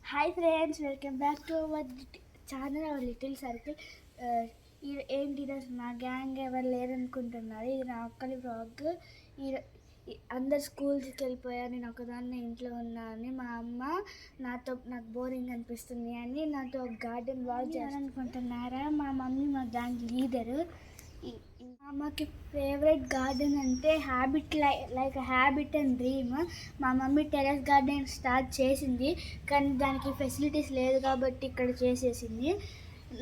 Hi friends, welcome back to our channel, hour little circle. ఏంటి ఈరోజు మా gang ఎవరు లేరనుకుంటున్నారు. ఇది నా ఒక్కరి బ్లాగ్. అందరు స్కూల్స్కి వెళ్ళిపోయారు, నేను ఒకదాన్ని ఇంట్లో ఉన్నాను. మా అమ్మ నాకు బోరింగ్ అనిపిస్తుంది అని నాతో గార్డెన్ వాక్ చేయాలనుకుంటున్నారా. మా మమ్మీ మా గ్యాంగ్ లీడరు. మాకు ఫేవరెట్ గార్డెన్ అంటే లైక్ హ్యాబిట్ అండ్ డ్రీమ్. మా మమ్మీ టెర్రస్ గార్డెన్ స్టార్ట్ చేసింది, కానీ దానికి ఫెసిలిటీస్ లేదు కాబట్టి ఇక్కడ చేసేసింది.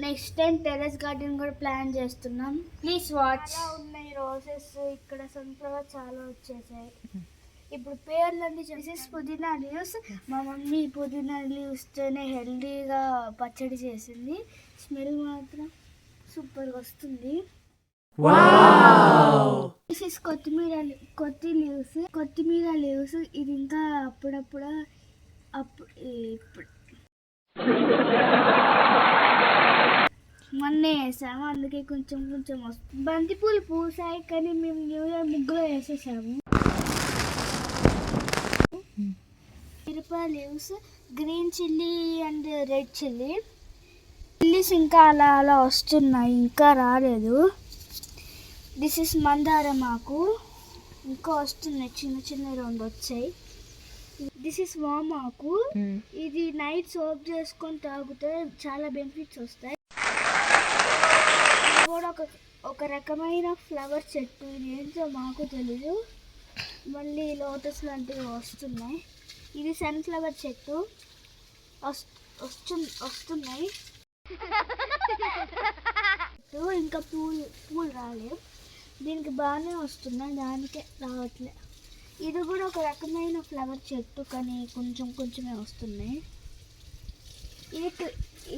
నెక్స్ట్ టైం టెర్రస్ గార్డెన్ కూడా ప్లాన్ చేస్తున్నాం. Please watch. ఉన్నాయి రోజెస్, ఇక్కడ సన్ఫ్లవర్ చాలా వచ్చేసాయి. ఇప్పుడు పేర్లన్నీ చేసేసి పుదీనా లీవ్స్. మా మమ్మీ పుదీనా లీవ్స్తోనే హెల్దీగా పచ్చడి చేసింది. స్మెల్ మాత్రం సూపర్గా వస్తుంది. దిస్ ఇస్ కొత్తిమీర లీవ్స్. ఇది ఇంకా అప్పుడప్పుడు మొన్న వేసాము, అందుకే కొంచెం వస్తుంది. బంతిపూలు పూసాయి, కానీ మేము న్యూ ఇయర్ ముగ్గులో వేసేసాము. మిరప leaves, green chilli and red chillies ఇంకా అలా వస్తున్నాయి, ఇంకా రాలేదు. దిస్ ఇస్ మందారం ఆకు, ఇంకా వస్తున్నాయి, చిన్న రెండు వచ్చాయి. దిస్ ఇస్ వామాకు. ఇది నైట్ సోప్ చేసుకొని తాగితే చాలా బెనిఫిట్స్ వస్తాయి. ఇది కూడా ఒక రకమైన ఫ్లవర్ చెట్టు, ఇది ఏంటో మాకు తెలీదు. మళ్ళీ లోటస్ లాంటివి వస్తున్నాయి. ఇది సన్ఫ్లవర్ చెట్టు, వస్తున్నాయి. ఇంకా పూలు రాలేదు, దీనికి బాగానే వస్తున్నాయి, దానికే రావట్లే. ఇది కూడా ఒక రకమైన ఫ్లవర్ చెట్టు, కానీ కొంచెమే వస్తున్నాయి.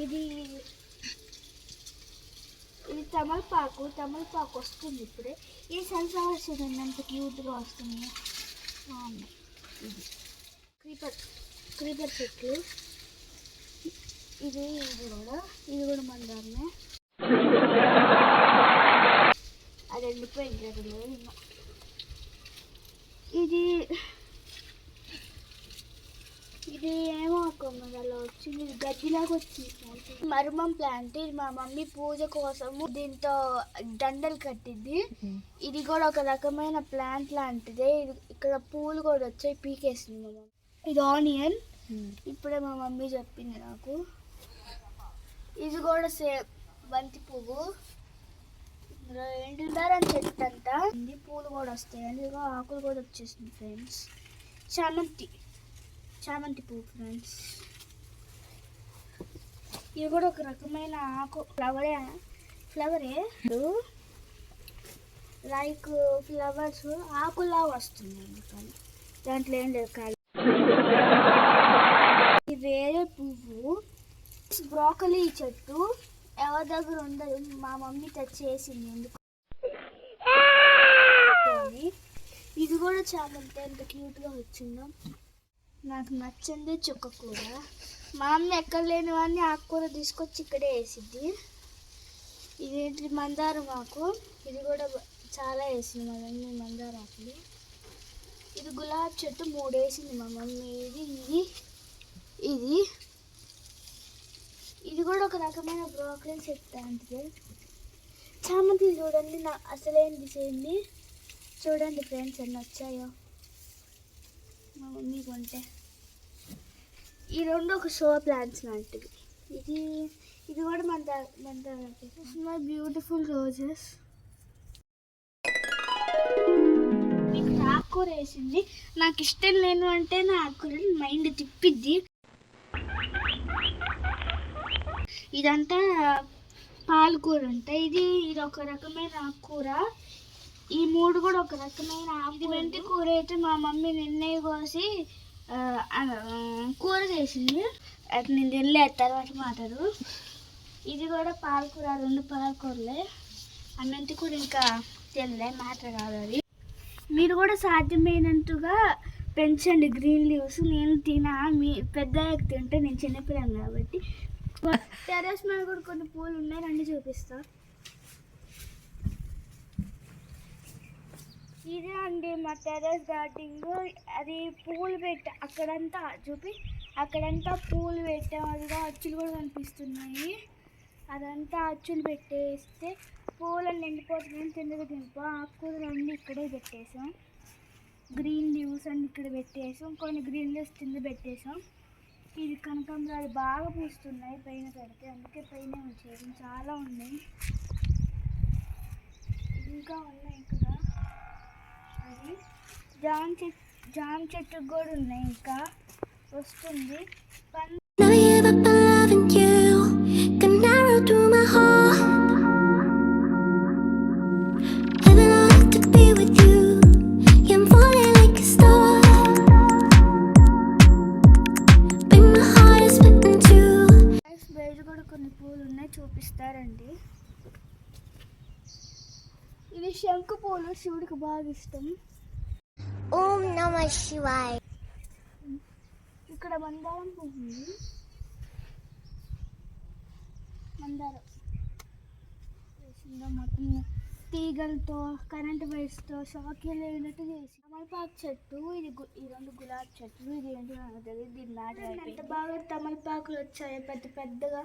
ఇది తమలపాకు వస్తుంది ఇప్పుడే. ఈ సన్ఫ్లవర్స్ చూడండి ఎంత క్యూట్గా వస్తుంది. ఇది క్రీపర్ చెట్లు. ఇది కూడా మందారమే. అది వెళ్ళిపోయింది. ఇది ఏమో అలా వచ్చింది, ఇది గడ్డిలాగా వచ్చింది. మర్మం ప్లాంట్. ఇది మా మమ్మీ పూజ కోసము దీంతో దండలు కట్టింది. ఇది కూడా ఒక రకమైన ప్లాంట్ లాంటిదే. ఇక్కడ పూలు కూడా వచ్చాయి, పీకేసింది మా మమ్మీ. ఇది ఆనియన్, ఇప్పుడే మా మమ్మీ చెప్పింది నాకు. ఇది కూడా బంతి పువ్వు, ఎండుదారని చెట్టు అంతా. పూలు కూడా వస్తాయి, అందులో ఆకులు కూడా వచ్చేసింది ఫ్రెండ్స్. చామంతి పువ్వు ఫ్రెండ్స్. ఇది కూడా ఒక రకమైన ఆకు, ఫ్లవరే లైక్ ఫ్లవర్స్ ఆకులా వస్తుంది, కానీ దాంట్లో ఏం లేదు కాదు. ఇది వేరే పువ్వు. బ్రోకలీ చెట్టు ఎవరి దగ్గర ఉండదు, మా మమ్మీ తెచ్చేసింది ఎందుకు. ఇది కూడా చామంతి, ఎంత క్యూట్గా వచ్చిందో. నాకు నచ్చింది చుక్కకూర. మా అమ్మ ఎక్కడ లేనివన్నీ ఆకుకూర తీసుకొచ్చి ఇక్కడే వేసిద్ది. ఇది మందారం ఆకు, ఇది కూడా చాలా వేసింది మా మమ్మీ మందారం ఆకులు. ఇది గులాబీ చెట్టు 3 వేసింది మా మమ్మీ. ఇది కూడా ఒక రకమైన బ్రోకలీ చెట్టు అంటే. చామంతి చూడండి, నా అసలేం డిజైన్ని చూడండి ఫ్రెండ్స్, ఎన్ని వచ్చాయో మా మమ్మీ కొంటే. ఈ రెండు ఒక షో ప్లాంట్స్ లాంటివి. ఇది కూడా మై బ్యూటిఫుల్ రోజెస్. మీకు ఆకుకూర వేసింది, నాకు ఇష్టం లేను అంటే నా ఆకుకూర మైండ్ తిప్పిద్ది. ఇదంతా పాలకూర అంట. ఇది ఒక రకమైన ఆకుకూర. ఈ 3 కూడా ఒక రకమైన ఆకు. మెంతి కూర అయితే మా మమ్మీ నిన్నే కోసి కూర చేసింది, అది నేను తినలే, తర్వాత మాటలు. ఇది కూడా పాలకూర, 2 పాలకూరలే. ఆ మెంతి కూర ఇంకా తినలే, మ్యాటర్ కాదు అది. మీరు కూడా సాధ్యమైనంతగా పెంచండి గ్రీన్ లీవ్స్. నేను మీ పెద్దగా తింటే, నేను చిన్నపిల్లని కాబట్టి. టెర్రస్ మీద కూడా కొన్ని పూలు ఉన్నాయి, రండి చూపిస్తా. ఇదే అండి మా టెర్రస్ గార్డెనింగ్. అది పూలు అక్కడంతా చూపి, అక్కడంతా పూలు పెట్టాం. అదిగా అచ్చులు కూడా కనిపిస్తున్నాయి. అదంతా అచ్చులు పెట్టేస్తే పూలన్నీ ఎండిపోతున్నాయి. కిందకి దింపు ఆకుకూరలు అన్నీ ఇక్కడే పెట్టేసాం. గ్రీన్ లీవ్స్ అన్నీ ఇక్కడ పెట్టేసాం. కొన్ని గ్రీన్ లీవ్స్ కింద పెట్టేసాం. ఇది కనకాంబరాలు బాగా పూస్తున్నాయి పైన పెడితే, అందుకే పైన ఉంచేది. చాలా ఉన్నాయి, ఇంకా ఉన్నాయి ఇక్కడ. అది జామ చెట్టు కూడా ఉన్నాయి, ఇంకా వస్తుంది. బయట కూడా కొన్ని పూలు ఉన్నాయి, చూపిస్తారండి. ఇది శంకు పూలు, శివుడికి బాగా ఇష్టం. ఓం నమః శివాయ. ఇక్కడ మందారం పువ్వు ఉంది. మందారం వేసిందో మొత్తం తీగలతో, కరెంట్ వైర్స్తో షాక్ వెళ్ళినట్టు చేసి. తమలపాకు చెట్టు, ఈ రెండు గులాబీ చెట్లు. ఇది ఏంటో నాకు తెలియదు, దీన్ని నాటి ఎంత బాగా తమలపాకులు వచ్చాయి పెద్ద పెద్దగా.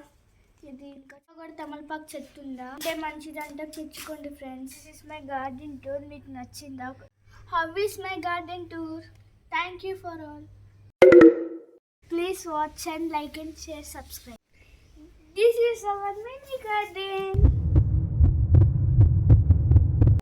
ఇది ఇంకా కూడా తమలపాకు చెట్టు ఉందా అంటే మంచిదంటే తెచ్చుకోండి friends. This is my garden tour. మీకు నచ్చిందా? How is my garden tour? Thank you for all. Please watch and like and share, subscribe. This is our mini garden.